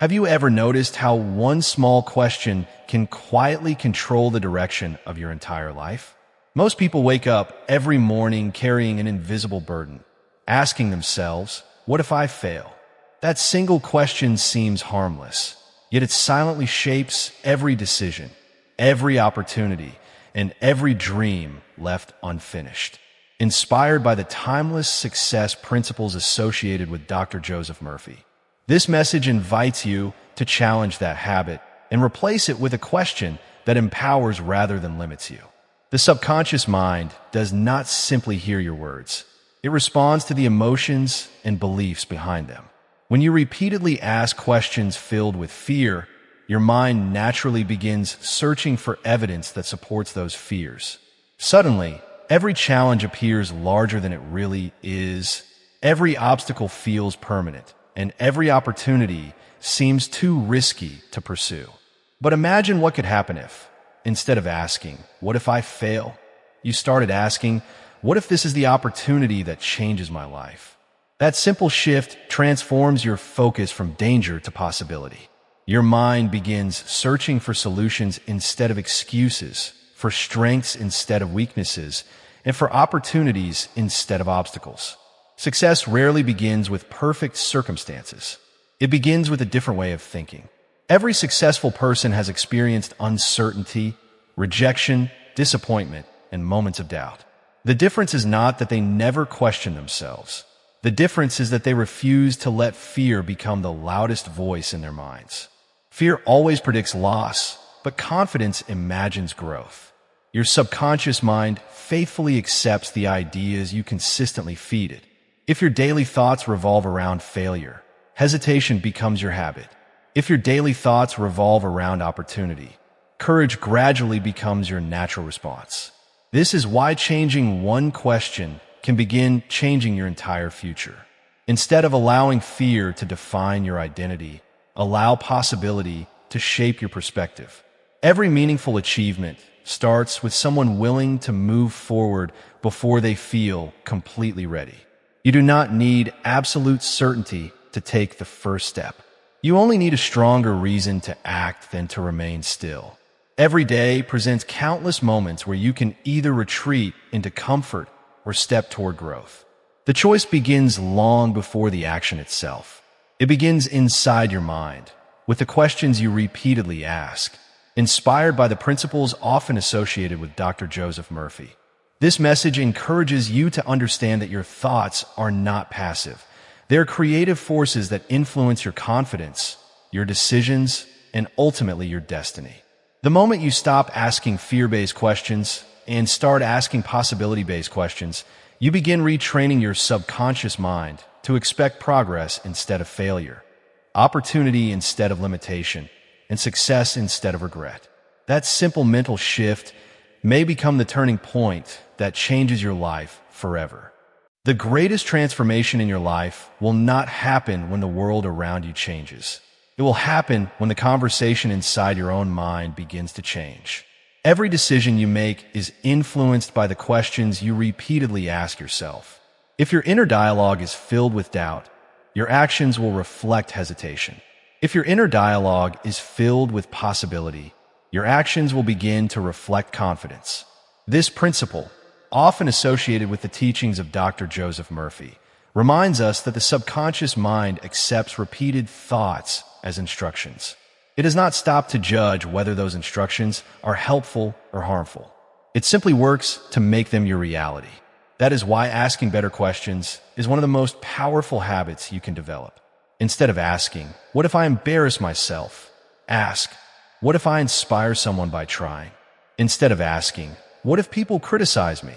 Have you ever noticed how one small question can quietly control the direction of your entire life? Most people wake up every morning carrying an invisible burden, asking themselves, "What if I fail?" That single question seems harmless, yet it silently shapes every decision, every opportunity, and every dream left unfinished. Inspired by the timeless success principles associated with Dr. Joseph Murphy, this message invites you to challenge that habit and replace it with a question that empowers rather than limits you. The subconscious mind does not simply hear your words. It responds to the emotions and beliefs behind them. When you repeatedly ask questions filled with fear, your mind naturally begins searching for evidence that supports those fears. Suddenly, every challenge appears larger than it really is. Every obstacle feels permanent, and every opportunity seems too risky to pursue. But imagine what could happen if, instead of asking, "What if I fail?" you started asking, "What if this is the opportunity that changes my life?" That simple shift transforms your focus from danger to possibility. Your mind begins searching for solutions instead of excuses, for strengths instead of weaknesses, and for opportunities instead of obstacles. Success rarely begins with perfect circumstances. It begins with a different way of thinking. Every successful person has experienced uncertainty, rejection, disappointment, and moments of doubt. The difference is not that they never question themselves. The difference is that they refuse to let fear become the loudest voice in their minds. Fear always predicts loss, but confidence imagines growth. Your subconscious mind faithfully accepts the ideas you consistently feed it. If your daily thoughts revolve around failure, hesitation becomes your habit. If your daily thoughts revolve around opportunity, courage gradually becomes your natural response. This is why changing one question can begin changing your entire future. Instead of allowing fear to define your identity, allow possibility to shape your perspective. Every meaningful achievement starts with someone willing to move forward before they feel completely ready. You do not need absolute certainty to take the first step. You only need a stronger reason to act than to remain still. Every day presents countless moments where you can either retreat into comfort or step toward growth. The choice begins long before the action itself. It begins inside your mind, with the questions you repeatedly ask. Inspired by the principles often associated with Dr. Joseph Murphy, this message encourages you to understand that your thoughts are not passive. They're creative forces that influence your confidence, your decisions, and ultimately your destiny. The moment you stop asking fear-based questions and start asking possibility-based questions, you begin retraining your subconscious mind to expect progress instead of failure, opportunity instead of limitation, and success instead of regret. That simple mental shift may become the turning point that changes your life forever. The greatest transformation in your life will not happen when the world around you changes. It will happen when the conversation inside your own mind begins to change. Every decision you make is influenced by the questions you repeatedly ask yourself. If your inner dialogue is filled with doubt, your actions will reflect hesitation. If your inner dialogue is filled with possibility, your actions will begin to reflect confidence. This principle, often associated with the teachings of Dr. Joseph Murphy, reminds us that the subconscious mind accepts repeated thoughts as instructions. It does not stop to judge whether those instructions are helpful or harmful. It simply works to make them your reality. That is why asking better questions is one of the most powerful habits you can develop. Instead of asking, "What if I embarrass myself?" ask, "What if I inspire someone by trying?" Instead of asking, "What if people criticize me?"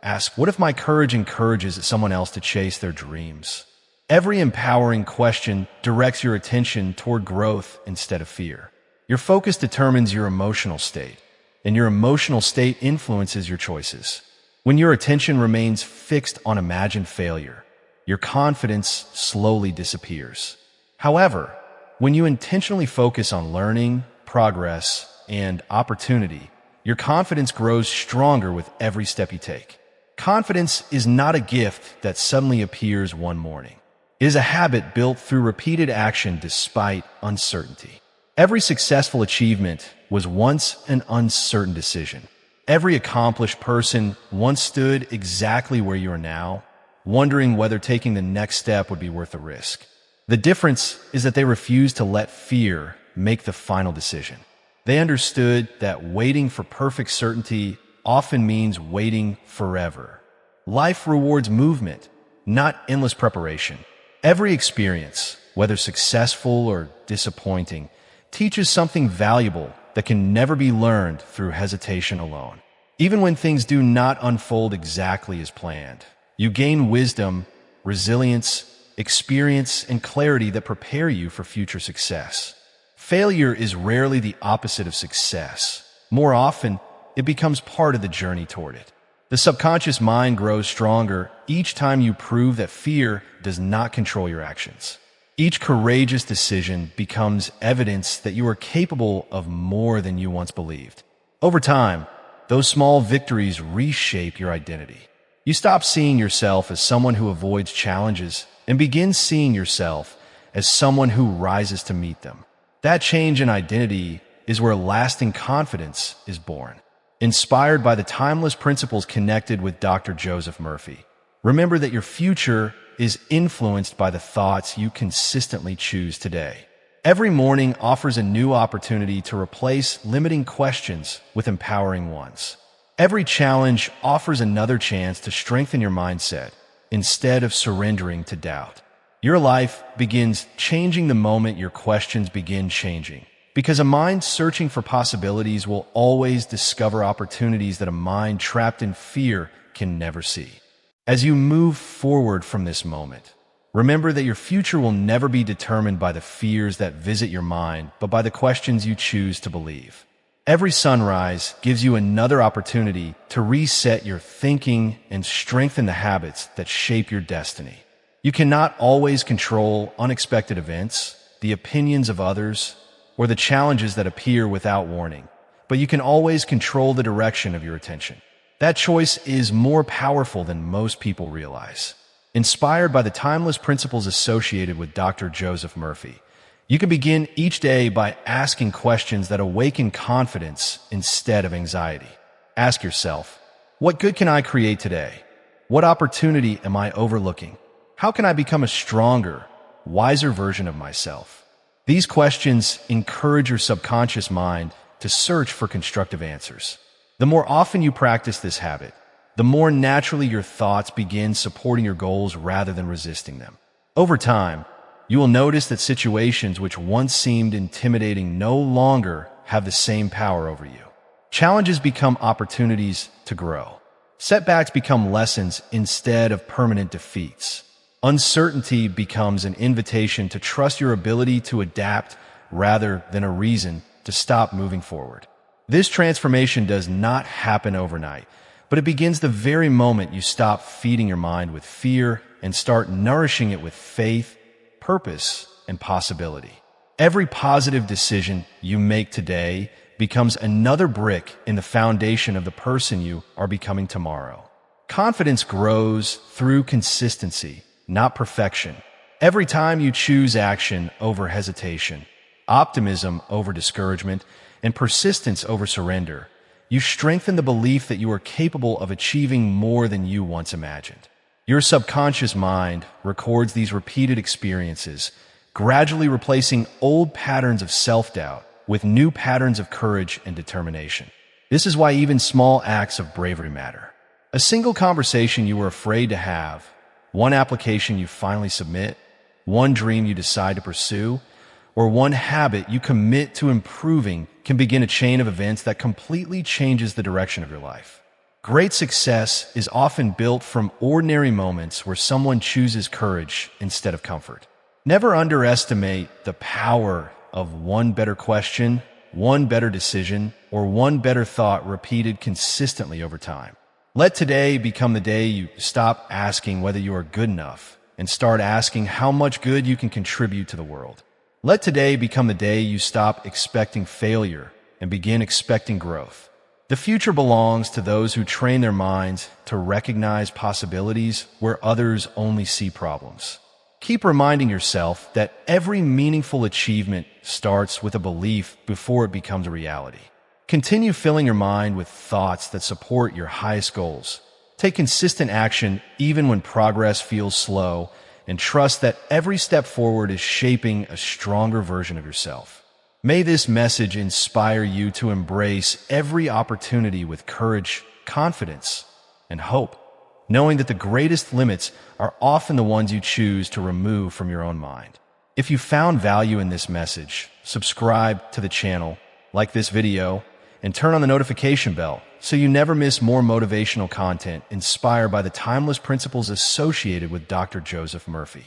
ask, "What if my courage encourages someone else to chase their dreams?" Every empowering question directs your attention toward growth instead of fear. Your focus determines your emotional state, and your emotional state influences your choices. When your attention remains fixed on imagined failure, your confidence slowly disappears. However, when you intentionally focus on learning, progress, and opportunity, your confidence grows stronger with every step you take. Confidence is not a gift that suddenly appears one morning. It is a habit built through repeated action despite uncertainty. Every successful achievement was once an uncertain decision. Every accomplished person once stood exactly where you are now, wondering whether taking the next step would be worth the risk. The difference is that they refused to let fear make the final decision. They understood that waiting for perfect certainty often means waiting forever. Life rewards movement, not endless preparation. Every experience, whether successful or disappointing, teaches something valuable that can never be learned through hesitation alone. Even when things do not unfold exactly as planned, you gain wisdom, resilience, experience, and clarity that prepare you for future success. Failure is rarely the opposite of success. More often, it becomes part of the journey toward it. The subconscious mind grows stronger each time you prove that fear does not control your actions. Each courageous decision becomes evidence that you are capable of more than you once believed. Over time, those small victories reshape your identity. You stop seeing yourself as someone who avoids challenges and begin seeing yourself as someone who rises to meet them. That change in identity is where lasting confidence is born. Inspired by the timeless principles connected with Dr. Joseph Murphy, remember that your future is influenced by the thoughts you consistently choose today. Every morning offers a new opportunity to replace limiting questions with empowering ones. Every challenge offers another chance to strengthen your mindset instead of surrendering to doubt. Your life begins changing the moment your questions begin changing, because a mind searching for possibilities will always discover opportunities that a mind trapped in fear can never see. As you move forward from this moment, remember that your future will never be determined by the fears that visit your mind, but by the questions you choose to believe. Every sunrise gives you another opportunity to reset your thinking and strengthen the habits that shape your destiny. You cannot always control unexpected events, the opinions of others, or the challenges that appear without warning, but you can always control the direction of your attention. That choice is more powerful than most people realize. Inspired by the timeless principles associated with Dr. Joseph Murphy, you can begin each day by asking questions that awaken confidence instead of anxiety. Ask yourself, what good can I create today? What opportunity am I overlooking? How can I become a stronger, wiser version of myself? These questions encourage your subconscious mind to search for constructive answers. The more often you practice this habit, the more naturally your thoughts begin supporting your goals rather than resisting them. Over time, you will notice that situations which once seemed intimidating no longer have the same power over you. Challenges become opportunities to grow. Setbacks become lessons instead of permanent defeats. Uncertainty becomes an invitation to trust your ability to adapt rather than a reason to stop moving forward. This transformation does not happen overnight, but it begins the very moment you stop feeding your mind with fear and start nourishing it with faith, purpose, and possibility. Every positive decision you make today becomes another brick in the foundation of the person you are becoming tomorrow. Confidence grows through consistency, not perfection. Every time you choose action over hesitation, optimism over discouragement, and persistence over surrender, you strengthen the belief that you are capable of achieving more than you once imagined. Your subconscious mind records these repeated experiences, gradually replacing old patterns of self-doubt with new patterns of courage and determination. This is why even small acts of bravery matter. A single conversation you were afraid to have, one application you finally submit, one dream you decide to pursue, or one habit you commit to improving can begin a chain of events that completely changes the direction of your life. Great success is often built from ordinary moments where someone chooses courage instead of comfort. Never underestimate the power of one better question, one better decision, or one better thought repeated consistently over time. Let today become the day you stop asking whether you are good enough and start asking how much good you can contribute to the world. Let today become the day you stop expecting failure and begin expecting growth. The future belongs to those who train their minds to recognize possibilities where others only see problems. Keep reminding yourself that every meaningful achievement starts with a belief before it becomes a reality. Continue filling your mind with thoughts that support your highest goals. Take consistent action even when progress feels slow, and trust that every step forward is shaping a stronger version of yourself. May this message inspire you to embrace every opportunity with courage, confidence, and hope, knowing that the greatest limits are often the ones you choose to remove from your own mind. If you found value in this message, subscribe to the channel, like this video, and turn on the notification bell so you never miss more motivational content inspired by the timeless principles associated with Dr. Joseph Murphy.